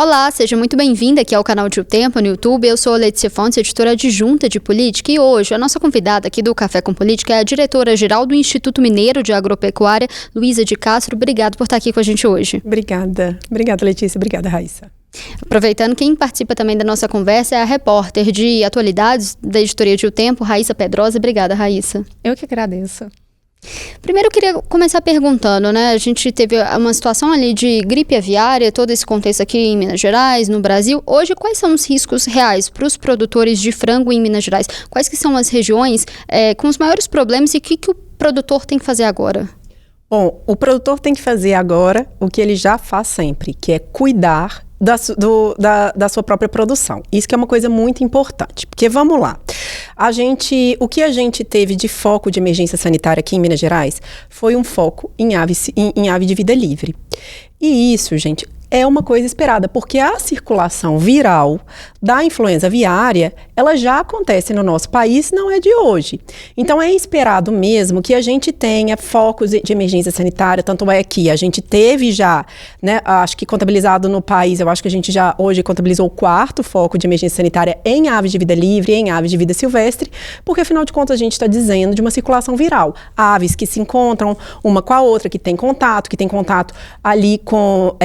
Olá, seja muito bem-vinda aqui ao canal de O Tempo no YouTube. Eu sou Letícia Fontes, editora adjunta de política, e hoje a nossa convidada aqui do Café com Política é a diretora-geral do Instituto Mineiro de Agropecuária, Luísa de Castro. Obrigado por estar aqui com a gente hoje. Obrigada. Obrigada, Letícia. Obrigada, Raíssa. Aproveitando, quem participa também da nossa conversa é a repórter de atualidades da editoria de O Tempo, Raíssa Pedrosa. Obrigada, Raíssa. Eu que agradeço. Primeiro eu queria começar perguntando, né? A gente teve uma situação ali de gripe aviária, todo esse contexto aqui em Minas Gerais, no Brasil. Hoje, quais são os riscos reais para os produtores de frango em Minas Gerais? Quais que são as regiões com os maiores problemas e o que o produtor tem que fazer agora? Bom, o produtor tem que fazer agora o que ele já faz sempre, que é cuidar da sua própria produção. Isso que é uma coisa muito importante, porque vamos lá. O que a gente teve de foco de emergência sanitária aqui em Minas Gerais foi um foco em ave de vida livre. E isso, gente, é uma coisa esperada, porque a circulação viral da influenza aviária, ela já acontece no nosso país, não é de hoje. Então, é esperado mesmo que a gente tenha focos de emergência sanitária, tanto é que a gente teve já, né, acho que contabilizado no país, eu acho que a gente já hoje contabilizou o 4º foco de emergência sanitária em aves de vida livre, em aves de vida silvestre, porque afinal de contas a gente está dizendo de uma circulação viral. Aves que se encontram uma com a outra, que tem contato ali com...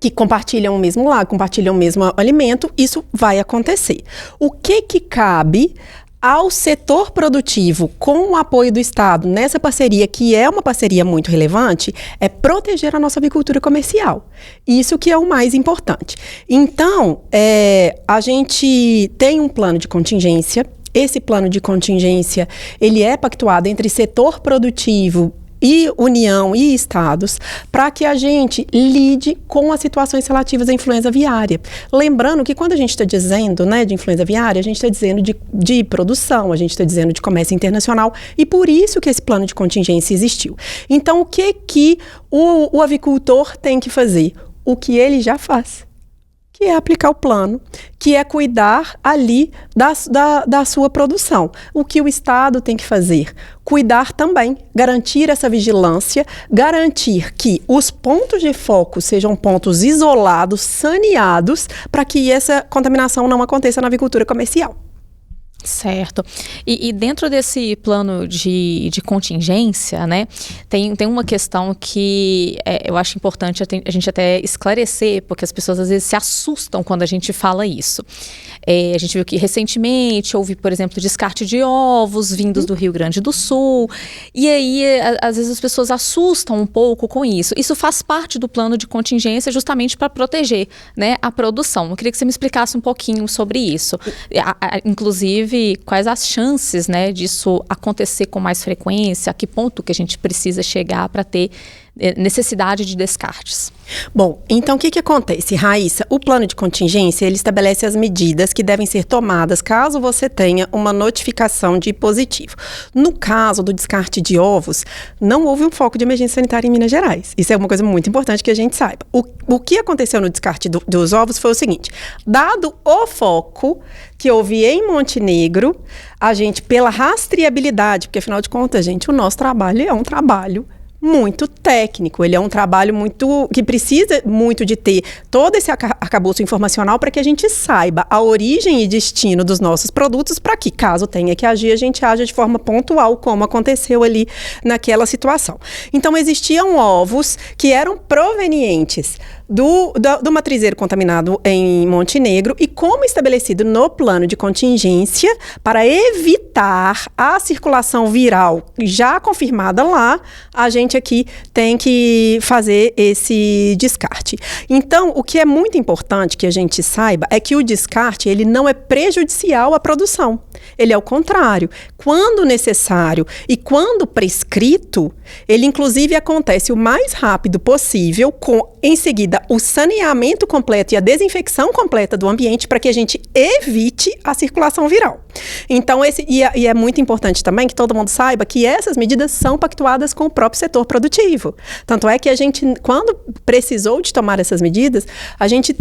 que compartilham o mesmo lago, compartilham o mesmo alimento, isso vai acontecer. O que cabe ao setor produtivo, com o apoio do Estado, nessa parceria, que é uma parceria muito relevante, é proteger a nossa avicultura comercial. Isso que é o mais importante. Então, a gente tem um plano de contingência. Esse plano de contingência, ele é pactuado entre setor produtivo e União e Estados, para que a gente lide com as situações relativas à influenza aviária. Lembrando que quando a gente está dizendo, né, de influenza aviária, a gente está dizendo de produção, a gente está dizendo de comércio internacional, e por isso que esse plano de contingência existiu. Então, o que o avicultor tem que fazer? O que ele já faz, que é aplicar o plano, que é cuidar ali da sua produção. O que o Estado tem que fazer? Cuidar também, garantir essa vigilância, garantir que os pontos de foco sejam pontos isolados, saneados, para que essa contaminação não aconteça na avicultura comercial. Certo. E dentro desse plano de contingência, né, tem uma questão que eu acho importante a gente até esclarecer, porque as pessoas às vezes se assustam quando a gente fala isso. A gente viu que recentemente houve, por exemplo, descarte de ovos vindos do Rio Grande do Sul, e aí às vezes as pessoas assustam um pouco com isso. Isso faz parte do plano de contingência justamente para proteger, né, a produção. Eu queria que você me explicasse um pouquinho sobre isso. Inclusive, quais as chances, né, disso acontecer com mais frequência, a que ponto que a gente precisa chegar para ter necessidade de descartes. Bom, então o que acontece, Raíssa? O plano de contingência, ele estabelece as medidas que devem ser tomadas caso você tenha uma notificação de positivo. No caso do descarte de ovos, não houve um foco de emergência sanitária em Minas Gerais. Isso é uma coisa muito importante que a gente saiba. O que aconteceu no descarte dos ovos foi o seguinte: dado o foco que houve em Montenegro, a gente, pela rastreabilidade, porque afinal de contas, gente, o nosso trabalho é um trabalho muito técnico, ele é um trabalho que precisa muito de ter todo esse arcabouço informacional para que a gente saiba a origem e destino dos nossos produtos, para que, caso tenha que agir, a gente aja de forma pontual, como aconteceu ali naquela situação. Então, existiam ovos que eram provenientes do matrizeiro contaminado em Montenegro, e como estabelecido no plano de contingência, para evitar a circulação viral já confirmada lá, a gente aqui tem que fazer esse descarte. Então, o que é muito importante que a gente saiba é que o descarte, ele não é prejudicial à produção. Ele é o contrário. Quando necessário e quando prescrito, ele inclusive acontece o mais rápido possível, com, em seguida, o saneamento completo e a desinfecção completa do ambiente, para que a gente evite a circulação viral. Então, é muito importante também que todo mundo saiba que essas medidas são pactuadas com o próprio setor produtivo. Tanto é que a gente, quando precisou de tomar essas medidas, a gente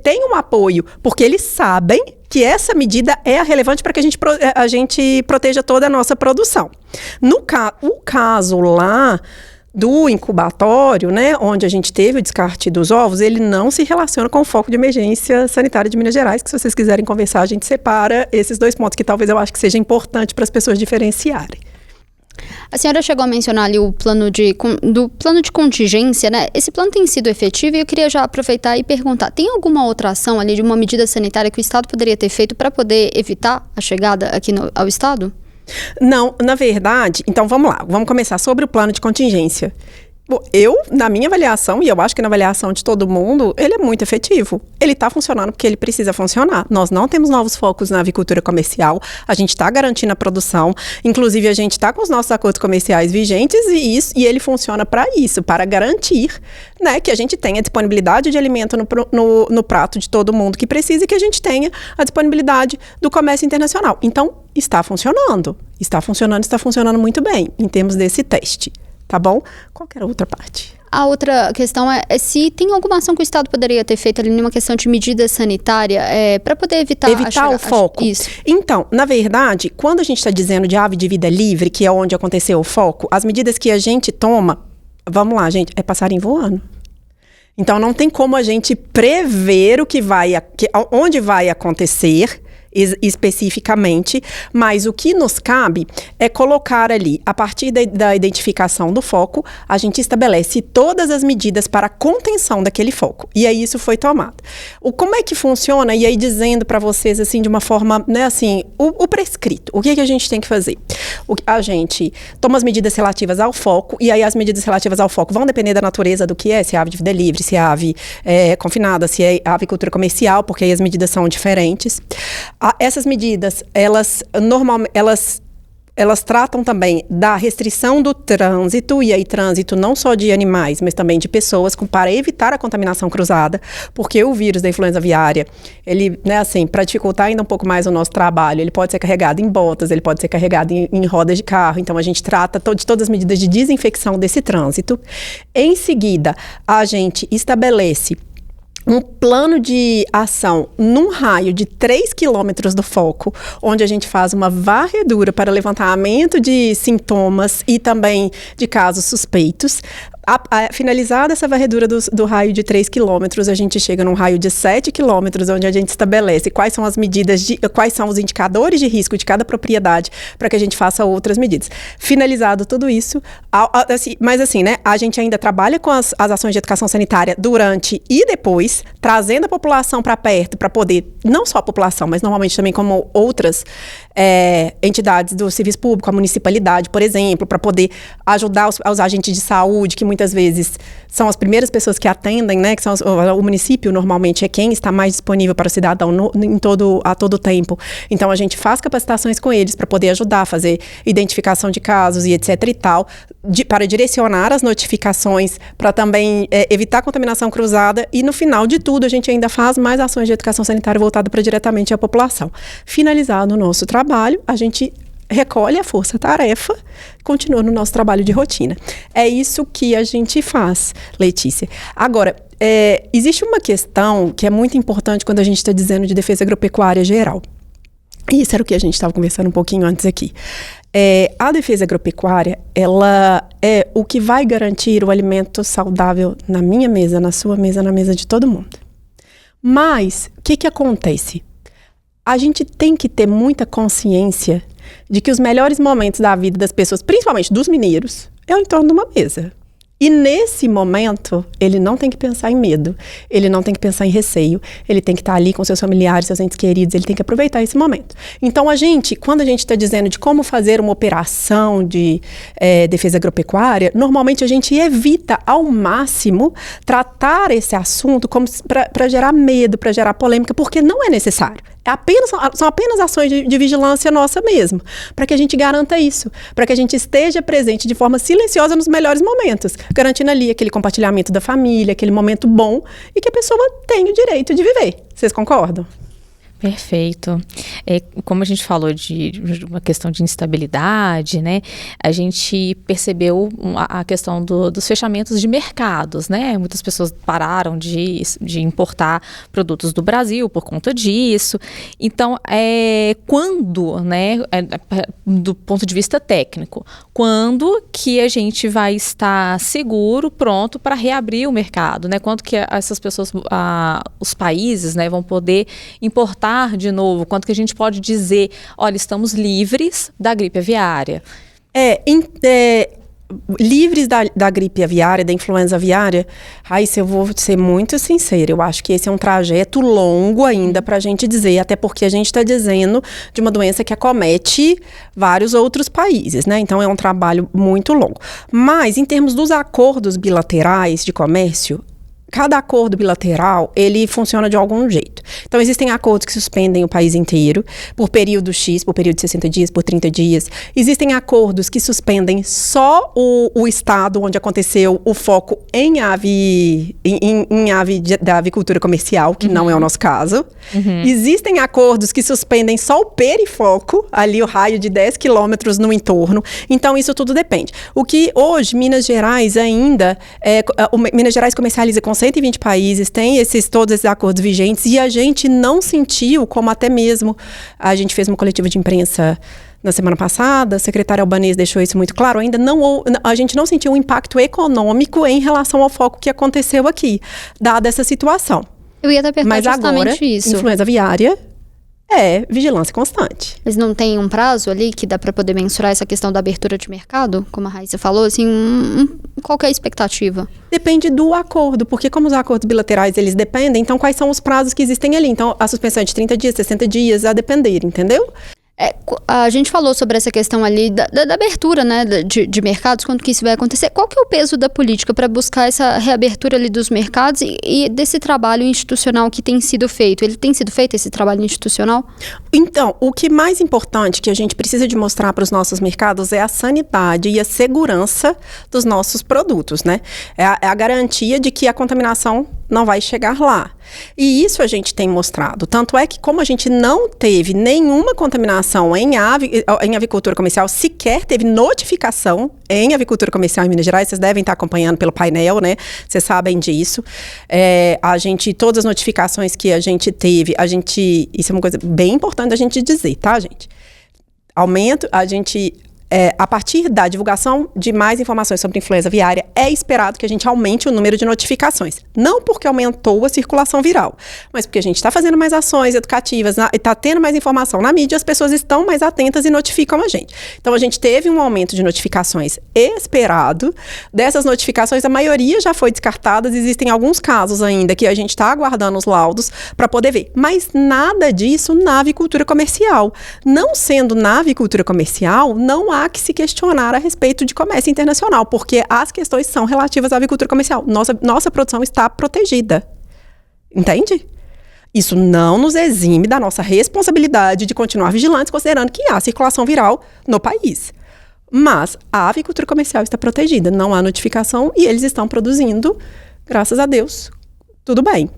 tem um apoio, porque eles sabem que essa medida é a relevante para que a gente proteja toda a nossa produção. O caso lá do incubatório, né, onde a gente teve o descarte dos ovos, ele não se relaciona com o foco de emergência sanitária de Minas Gerais, que se vocês quiserem conversar, a gente separa esses dois pontos, que talvez eu acho que seja importante para as pessoas diferenciarem. A senhora chegou a mencionar ali o plano de contingência, né? Esse plano tem sido efetivo e eu queria já aproveitar e perguntar, tem alguma outra ação ali de uma medida sanitária que o Estado poderia ter feito para poder evitar a chegada aqui ao Estado? Não, na verdade, então vamos lá, vamos começar sobre o plano de contingência. Na minha avaliação, e eu acho que na avaliação de todo mundo, ele é muito efetivo. Ele está funcionando porque ele precisa funcionar. Nós não temos novos focos na avicultura comercial, a gente está garantindo a produção, inclusive a gente está com os nossos acordos comerciais vigentes e ele funciona para isso, para garantir, né, que a gente tenha disponibilidade de alimento no prato de todo mundo que precisa e que a gente tenha a disponibilidade do comércio internacional. Então, está funcionando muito bem em termos desse teste. Tá bom? Qual que era a outra parte? A outra questão é se tem alguma ação que o Estado poderia ter feito ali numa questão de medida sanitária para poder evitar o foco. Isso. Então, na verdade, quando a gente está dizendo de ave de vida livre, que é onde aconteceu o foco, as medidas que a gente toma, vamos lá, gente, é passarinho voando. Então, não tem como a gente prever onde vai acontecer especificamente, mas o que nos cabe é colocar ali, a partir da identificação do foco, a gente estabelece todas as medidas para a contenção daquele foco. E aí isso foi tomado. Como é que funciona? E aí dizendo para vocês, assim, de uma forma, né, assim, o prescrito. O que a gente tem que fazer? A gente toma as medidas relativas ao foco, e aí as medidas relativas ao foco vão depender da natureza do que é, se é ave de vida livre, se é ave confinada, se é avicultura comercial, porque aí as medidas são diferentes. Essas medidas, elas tratam também da restrição do trânsito, e aí trânsito não só de animais, mas também de pessoas, para evitar a contaminação cruzada, porque o vírus da influenza aviária, ele, né, assim, para dificultar ainda um pouco mais o nosso trabalho, ele pode ser carregado em botas, ele pode ser carregado em rodas de carro, então a gente trata de todas as medidas de desinfecção desse trânsito. Em seguida, a gente estabelece um plano de ação num raio de 3 quilômetros do foco, onde a gente faz uma varredura para levantamento de sintomas e também de casos suspeitos. Finalizada essa varredura do raio de 3 quilômetros, a gente chega num raio de 7 quilômetros, onde a gente estabelece quais são as medidas, quais são os indicadores de risco de cada propriedade, para que a gente faça outras medidas. Finalizado tudo isso, mas assim, né, a gente ainda trabalha com as ações de educação sanitária durante e depois, trazendo a população para perto, para poder, não só a população, mas normalmente também como outras entidades do serviço público, a municipalidade, por exemplo, para poder ajudar os agentes de saúde, que muitas vezes são as primeiras pessoas que atendem, né, que são o município normalmente é quem está mais disponível para o cidadão a todo tempo. Então a gente faz capacitações com eles para poder ajudar a fazer identificação de casos e etc e tal, para direcionar as notificações, para também evitar contaminação cruzada, e no final de tudo a gente ainda faz mais ações de educação sanitária voltada para diretamente à população. Finalizado o nosso trabalho, a gente recolhe a força-tarefa, continua no nosso trabalho de rotina. É isso que a gente faz, Letícia. Agora, existe uma questão que é muito importante quando a gente está dizendo de defesa agropecuária geral. Isso era o que a gente estava conversando um pouquinho antes aqui. A defesa agropecuária, ela é o que vai garantir o alimento saudável na minha mesa, na sua mesa, na mesa de todo mundo. Mas, o que acontece? A gente tem que ter muita consciência de que os melhores momentos da vida das pessoas, principalmente dos mineiros, é o entorno de uma mesa. E nesse momento, ele não tem que pensar em medo, ele não tem que pensar em receio, ele tem que estar ali com seus familiares, seus entes queridos, ele tem que aproveitar esse momento. Então, quando a gente está dizendo de como fazer uma operação de defesa agropecuária, normalmente a gente evita ao máximo tratar esse assunto para gerar medo, para gerar polêmica, porque não é necessário. São apenas ações de vigilância nossa mesmo, para que a gente garanta isso, para que a gente esteja presente de forma silenciosa nos melhores momentos, garantindo ali aquele compartilhamento da família, aquele momento bom, e que a pessoa tenha o direito de viver. Vocês concordam? Perfeito. Como a gente falou de uma questão de instabilidade, né? A gente percebeu a questão dos fechamentos de mercados, né? Muitas pessoas pararam de importar produtos do Brasil por conta disso. Então, quando, né? Do ponto de vista técnico, quando que a gente vai estar seguro, pronto para reabrir o mercado, né? Quando que essas pessoas, os países, né, vão poder importar de novo, quanto que a gente pode dizer, olha, estamos livres da gripe aviária? Livres da gripe aviária, da influenza aviária, Raíssa, eu vou ser muito sincera, eu acho que esse é um trajeto longo ainda para a gente dizer, até porque a gente está dizendo de uma doença que acomete vários outros países, né? Então é um trabalho muito longo. Mas, em termos dos acordos bilaterais de comércio, cada acordo bilateral, ele funciona de algum jeito. Então, existem acordos que suspendem o país inteiro, por período X, por período de 60 dias, por 30 dias. Existem acordos que suspendem só o estado onde aconteceu o foco em ave da avicultura comercial, que não é o nosso caso. Existem acordos que suspendem só o perifoco, ali o raio de 10 quilômetros no entorno. Então, isso tudo depende. O que hoje, Minas Gerais ainda, Minas Gerais comercializa com 120 países, tem todos esses acordos vigentes, e a gente não sentiu, como até mesmo a gente fez uma coletiva de imprensa na semana passada, a secretária Albanese deixou isso muito claro, ainda a gente não sentiu um impacto econômico em relação ao foco que aconteceu aqui, dada essa situação. Eu ia até perguntar justamente agora, isso. Influenza aviária é vigilância constante. Mas não tem um prazo ali que dá para poder mensurar essa questão da abertura de mercado? Como a Raíssa falou, assim, qual que é a expectativa? Depende do acordo, porque como os acordos bilaterais, eles dependem, então quais são os prazos que existem ali? Então, a suspensão é de 30 dias, 60 dias, a depender, entendeu? A gente falou sobre essa questão ali da abertura, né, de mercados, quando que isso vai acontecer. Qual que é o peso da política para buscar essa reabertura ali dos mercados e desse trabalho institucional que tem sido feito? Ele tem sido feito, esse trabalho institucional? Então, o que mais importante que a gente precisa de mostrar para os nossos mercados é a sanidade e a segurança dos nossos produtos, né? É a garantia de que a contaminação não vai chegar lá. E isso a gente tem mostrado. Tanto é que, como a gente não teve nenhuma contaminação em avicultura comercial, sequer teve notificação em avicultura comercial em Minas Gerais, vocês devem estar acompanhando pelo painel, né? Vocês sabem disso. Todas as notificações que a gente teve, isso é uma coisa bem importante da gente dizer, tá, gente? A partir da divulgação de mais informações sobre influenza aviária, é esperado que a gente aumente o número de notificações. Não porque aumentou a circulação viral, mas porque a gente está fazendo mais ações educativas, está tendo mais informação na mídia, as pessoas estão mais atentas e notificam a gente. Então, a gente teve um aumento de notificações esperado. Dessas notificações, a maioria já foi descartada. Existem alguns casos ainda que a gente está aguardando os laudos para poder ver. Mas nada disso na avicultura comercial. Não sendo na avicultura comercial, não há que se questionar a respeito de comércio internacional, porque as questões são relativas à avicultura comercial. Nossa produção está protegida. Entende? Isso não nos exime da nossa responsabilidade de continuar vigilantes, considerando que há circulação viral no país. Mas a avicultura comercial está protegida, não há notificação e eles estão produzindo, graças a Deus, tudo bem.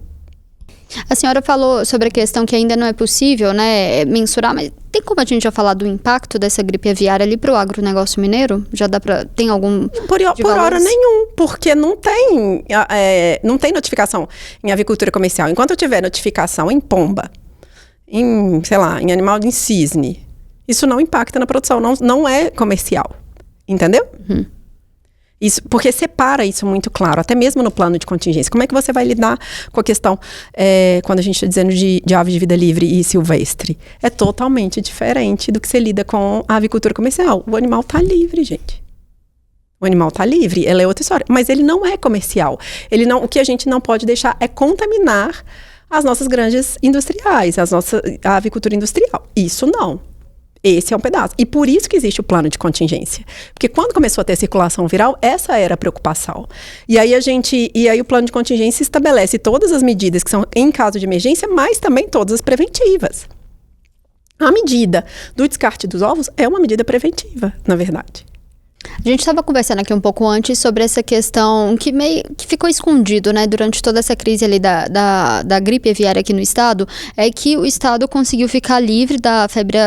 A senhora falou sobre a questão que ainda não é possível, né, mensurar, mas tem como a gente já falar do impacto dessa gripe aviária ali para o agronegócio mineiro? Já dá para... Tem algum... Por hora nenhum, porque não tem notificação em avicultura comercial. Enquanto eu tiver notificação em pomba, em animal de cisne, isso não impacta na produção, não é comercial. Entendeu? Isso, porque separa isso muito claro, até mesmo no plano de contingência. Como é que você vai lidar com a questão, quando a gente está dizendo de aves de vida livre e silvestre? É totalmente diferente do que você lida com a avicultura comercial. O animal está livre, gente. O animal está livre, ela é outra história. Mas ele não é comercial. O que a gente não pode deixar é contaminar as nossas granjas industriais, a avicultura industrial. Isso não. Esse é um pedaço. E por isso que existe o plano de contingência. Porque quando começou a ter circulação viral, essa era a preocupação. E aí o plano de contingência estabelece todas as medidas que são em caso de emergência, mas também todas as preventivas. A medida do descarte dos ovos é uma medida preventiva, na verdade. A gente estava conversando aqui um pouco antes sobre essa questão que ficou escondido, né, durante toda essa crise ali da gripe aviária aqui no estado, é que o estado conseguiu ficar livre da febre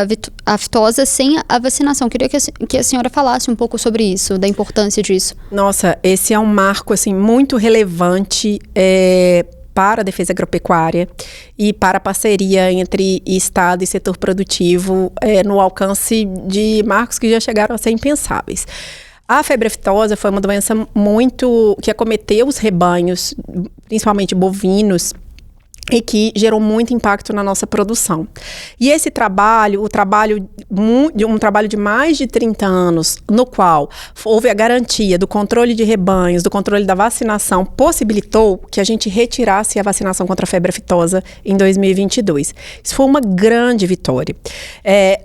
aftosa sem a vacinação. Queria que a senhora falasse um pouco sobre isso, da importância disso. Nossa, esse é um marco assim, muito relevante para a defesa agropecuária e para a parceria entre Estado e setor produtivo no alcance de marcos que já chegaram a ser impensáveis. A febre aftosa foi uma doença que acometeu os rebanhos, principalmente bovinos, e que gerou muito impacto na nossa produção. E esse trabalho, um trabalho de mais de 30 anos, no qual houve a garantia do controle de rebanhos, do controle da vacinação, possibilitou que a gente retirasse a vacinação contra a febre aftosa em 2022. Isso foi uma grande vitória.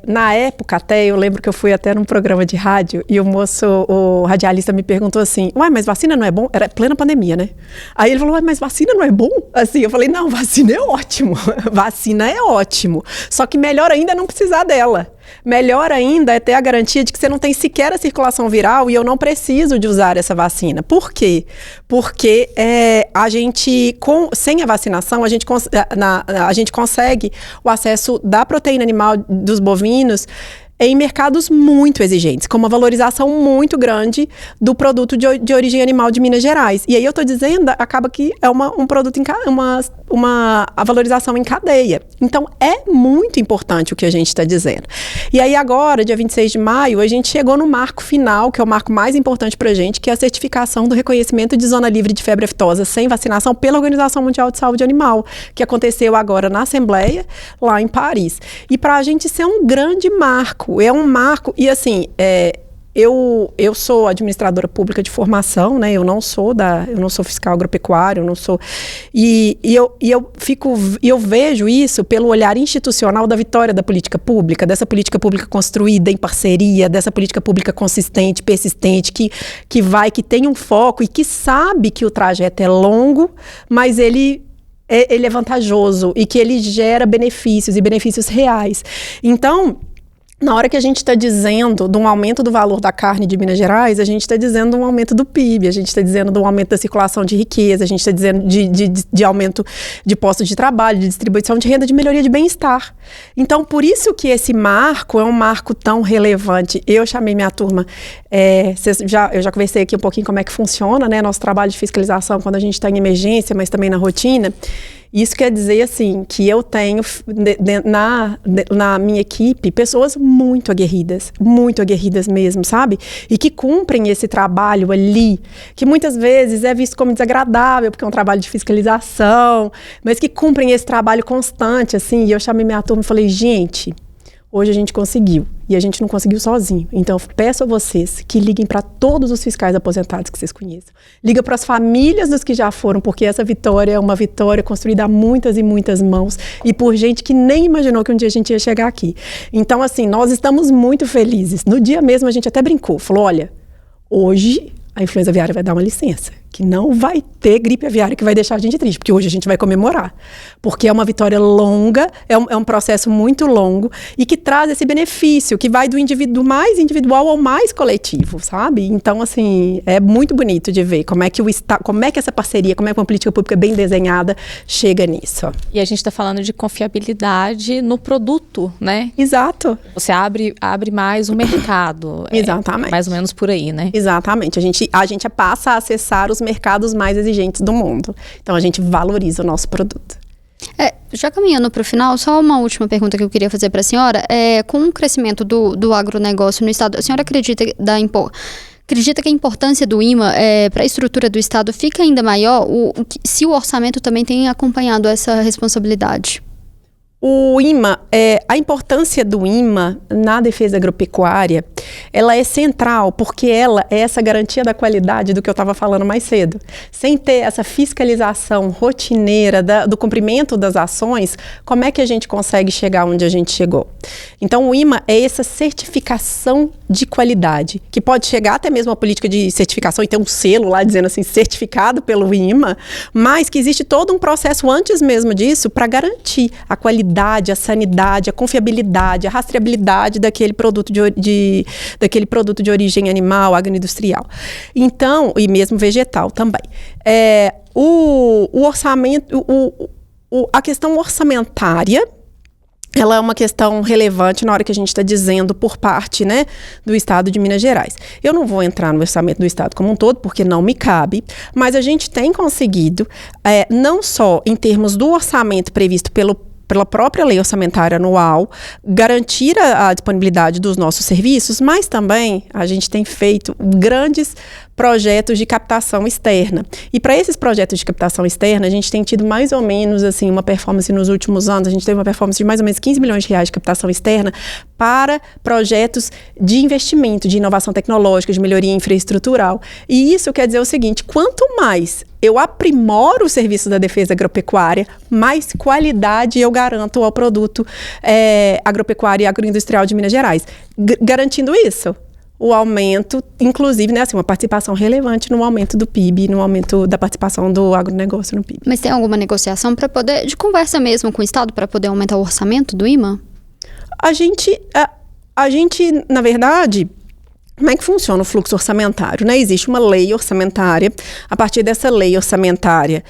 Na época, até, eu lembro que eu fui até num programa de rádio e o radialista me perguntou assim, ué, mas vacina não é bom? Era plena pandemia, né? Aí ele falou, ué, mas vacina não é bom? Assim, eu falei, não, vacina é ótimo, vacina é ótimo, só que melhor ainda é não precisar dela. Melhor ainda é ter a garantia de que você não tem sequer a circulação viral e eu não preciso de usar essa vacina. Por quê? Porque a gente, sem a vacinação, a gente consegue o acesso da proteína animal dos bovinos em mercados muito exigentes, com uma valorização muito grande do produto de origem animal de Minas Gerais. E aí eu estou dizendo, acaba que é um produto, a valorização em cadeia. Então, é muito importante o que a gente está dizendo. E aí agora, dia 26 de maio, a gente chegou no marco final, que é o marco mais importante para a gente, que é a certificação do reconhecimento de zona livre de febre aftosa sem vacinação pela Organização Mundial de Saúde Animal, que aconteceu agora na Assembleia, lá em Paris. E para a gente isso é um grande marco. É um marco, e assim, eu sou administradora pública de formação, né? Eu não sou fiscal agropecuário, eu não sou. E eu vejo isso pelo olhar institucional da vitória da política pública, dessa política pública construída em parceria, dessa política pública consistente, persistente, que tem um foco e que sabe que o trajeto é longo, mas ele é vantajoso e que ele gera benefícios e benefícios reais. Então, na hora que a gente está dizendo de um aumento do valor da carne de Minas Gerais, a gente está dizendo de um aumento do PIB, a gente está dizendo de um aumento da circulação de riqueza, a gente está dizendo de aumento de postos de trabalho, de distribuição de renda, de melhoria de bem-estar. Então, por isso que esse marco é um marco tão relevante. Eu chamei minha turma, eu já conversei aqui um pouquinho como é que funciona, né, nosso trabalho de fiscalização quando a gente está em emergência, mas também na rotina. Isso quer dizer, assim, que eu tenho na minha equipe pessoas muito aguerridas mesmo, sabe? E que cumprem esse trabalho ali, que muitas vezes é visto como desagradável, porque é um trabalho de fiscalização, mas que cumprem esse trabalho constante, assim. E eu chamei minha turma e falei, gente, hoje a gente conseguiu. E a gente não conseguiu sozinho. Então, eu peço a vocês que liguem para todos os fiscais aposentados que vocês conheçam. Liga para as famílias dos que já foram, porque essa vitória é uma vitória construída a muitas e muitas mãos e por gente que nem imaginou que um dia a gente ia chegar aqui. Então, assim, nós estamos muito felizes. No dia mesmo, a gente até brincou. Falou, olha, hoje a influenza aviária vai dar uma licença, que não vai ter gripe aviária que vai deixar a gente triste, porque hoje a gente vai comemorar, porque é uma vitória longa, é um processo muito longo e que traz esse benefício, que vai do mais individual ao mais coletivo, sabe? Então, assim, é muito bonito de ver como é que essa parceria, como é que uma política pública bem desenhada chega nisso. E a gente está falando de confiabilidade no produto, né? Exato. Você abre mais o mercado. Exatamente. Mais ou menos por aí, né? Exatamente. A gente passa a acessar os mercados mais exigentes do mundo. Então, a gente valoriza o nosso produto. Já caminhando para o final, só uma última pergunta que eu queria fazer para a senhora. Com o crescimento do agronegócio no estado, a senhora acredita que a importância do IMA para a estrutura do estado fica ainda maior se o orçamento também tem acompanhado essa responsabilidade? O IMA, a importância do IMA na defesa agropecuária, ela é central, porque ela é essa garantia da qualidade do que eu estava falando mais cedo. Sem ter essa fiscalização rotineira do cumprimento das ações, como é que a gente consegue chegar onde a gente chegou? Então, o IMA é essa certificação de qualidade, que pode chegar até mesmo a política de certificação e ter um selo lá dizendo assim, certificado pelo IMA, mas que existe todo um processo antes mesmo disso para garantir a qualidade, a sanidade, a confiabilidade, a rastreabilidade daquele produto daquele produto de origem animal, agroindustrial. Então, e mesmo vegetal também. O orçamento, a questão orçamentária, ela é uma questão relevante na hora que a gente está dizendo por parte, né, do Estado de Minas Gerais. Eu não vou entrar no orçamento do Estado como um todo, porque não me cabe, mas a gente tem conseguido, não só em termos do orçamento previsto pela própria lei orçamentária anual, garantir a disponibilidade dos nossos serviços, mas também a gente tem feito grandes projetos de captação externa. E para esses projetos de captação externa, a gente tem tido mais ou menos assim, uma performance nos últimos anos, a gente teve uma performance de mais ou menos 15 milhões de reais de captação externa para projetos de investimento, de inovação tecnológica, de melhoria infraestrutural. E isso quer dizer o seguinte, quanto mais eu aprimoro o serviço da defesa agropecuária, mais qualidade eu garanto ao produto agropecuário e agroindustrial de Minas Gerais. Garantindo isso, o aumento, inclusive, né, assim, uma participação relevante no aumento do PIB, no aumento da participação do agronegócio no PIB. Mas tem alguma negociação para poder, de conversa mesmo com o Estado, para poder aumentar o orçamento do IMA? A gente, na verdade, como é que funciona o fluxo orçamentário, né? Existe uma lei orçamentária. A partir dessa lei orçamentária,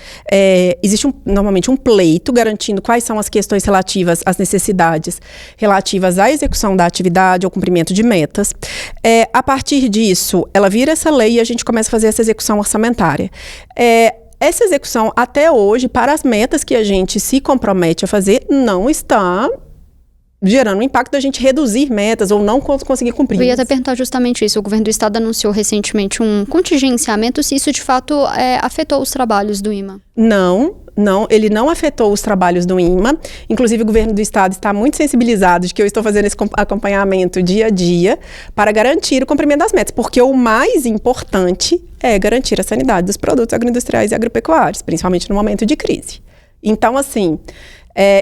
existe normalmente um pleito garantindo quais são as questões relativas às necessidades relativas à execução da atividade, ao cumprimento de metas. A partir disso, ela vira essa lei e a gente começa a fazer essa execução orçamentária. Essa execução, até hoje, para as metas que a gente se compromete a fazer, não está gerando um impacto da gente reduzir metas ou não conseguir cumprir. Eu ia até perguntar justamente isso. O governo do estado anunciou recentemente um contingenciamento, se isso de fato afetou os trabalhos do IMA. Não, ele não afetou os trabalhos do IMA. Inclusive, o governo do estado está muito sensibilizado de que eu estou fazendo esse acompanhamento dia a dia para garantir o cumprimento das metas, porque o mais importante é garantir a sanidade dos produtos agroindustriais e agropecuários, principalmente no momento de crise. Então, assim,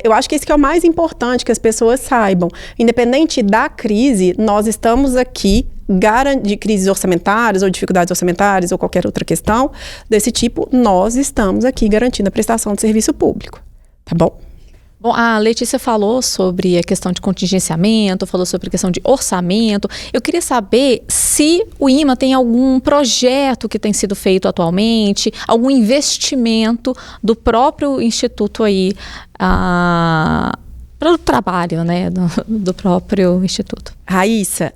eu acho que esse que é o mais importante que as pessoas saibam. Independente da crise, nós estamos aqui de crises orçamentárias ou dificuldades orçamentárias ou qualquer outra questão desse tipo, nós estamos aqui garantindo a prestação de serviço público. Tá bom? Bom, a Letícia falou sobre a questão de contingenciamento, falou sobre a questão de orçamento. Eu queria saber se o IMA tem algum projeto que tem sido feito atualmente, algum investimento do próprio Instituto aí, para o trabalho, né, do próprio Instituto. Raíssa,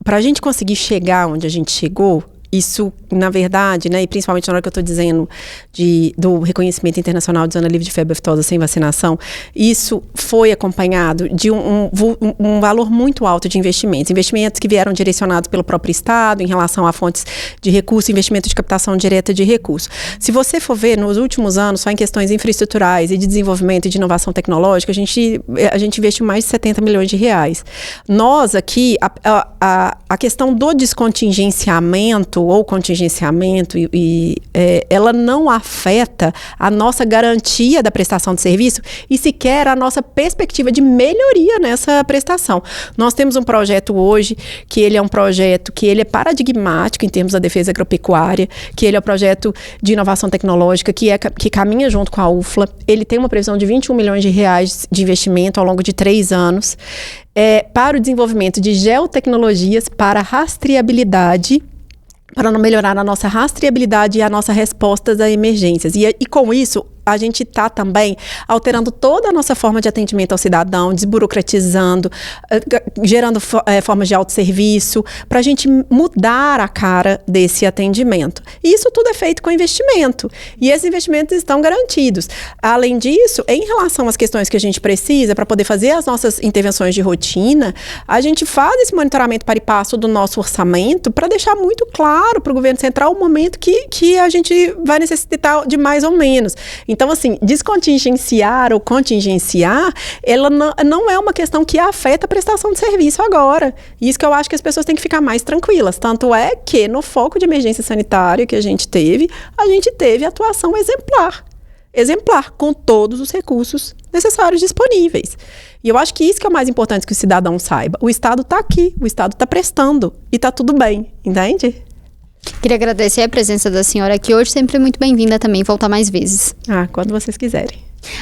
para a gente conseguir chegar onde a gente chegou, isso, na verdade, né, e principalmente na hora que eu estou dizendo do reconhecimento internacional de zona livre de febre aftosa sem vacinação, isso foi acompanhado de um valor muito alto de investimentos que vieram direcionados pelo próprio Estado em relação a fontes de recurso, investimento de captação direta de recurso. Se você for ver, nos últimos anos, só em questões infraestruturais e de desenvolvimento e de inovação tecnológica, a gente investiu mais de 70 milhões de reais. Nós aqui, a questão do descontingenciamento ou contingenciamento, ela não afeta a nossa garantia da prestação de serviço e sequer a nossa perspectiva de melhoria nessa prestação. Nós temos um projeto hoje, que ele é um projeto que ele é paradigmático em termos da defesa agropecuária, que ele é um projeto de inovação tecnológica, que caminha junto com a UFLA. Ele tem uma previsão de 21 milhões de reais de investimento ao longo de 3 anos, para o desenvolvimento de geotecnologias para rastreabilidade, para não melhorar a nossa rastreabilidade e a nossa resposta a emergências. E com isso, a gente está também alterando toda a nossa forma de atendimento ao cidadão, desburocratizando, gerando formas de autosserviço, para a gente mudar a cara desse atendimento. E isso tudo é feito com investimento. E esses investimentos estão garantidos. Além disso, em relação às questões que a gente precisa para poder fazer as nossas intervenções de rotina, a gente faz esse monitoramento para e passo do nosso orçamento para deixar muito claro para o governo central o momento que a gente vai necessitar de mais ou menos. Então, assim, descontingenciar ou contingenciar, ela não é uma questão que afeta a prestação de serviço agora. Isso que eu acho que as pessoas têm que ficar mais tranquilas. Tanto é que no foco de emergência sanitária que a gente teve atuação exemplar, com todos os recursos necessários disponíveis. E eu acho que isso que é o mais importante que o cidadão saiba. O Estado está aqui, o Estado está prestando e está tudo bem, entende? Queria agradecer a presença da senhora aqui hoje, sempre muito bem-vinda também, voltar mais vezes. Quando vocês quiserem.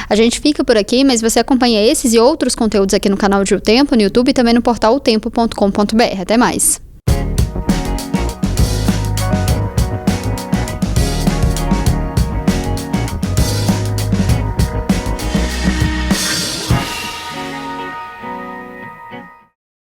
A gente fica por aqui, mas você acompanha esses e outros conteúdos aqui no canal de O Tempo, no YouTube e também no portal otempo.com.br. Até mais!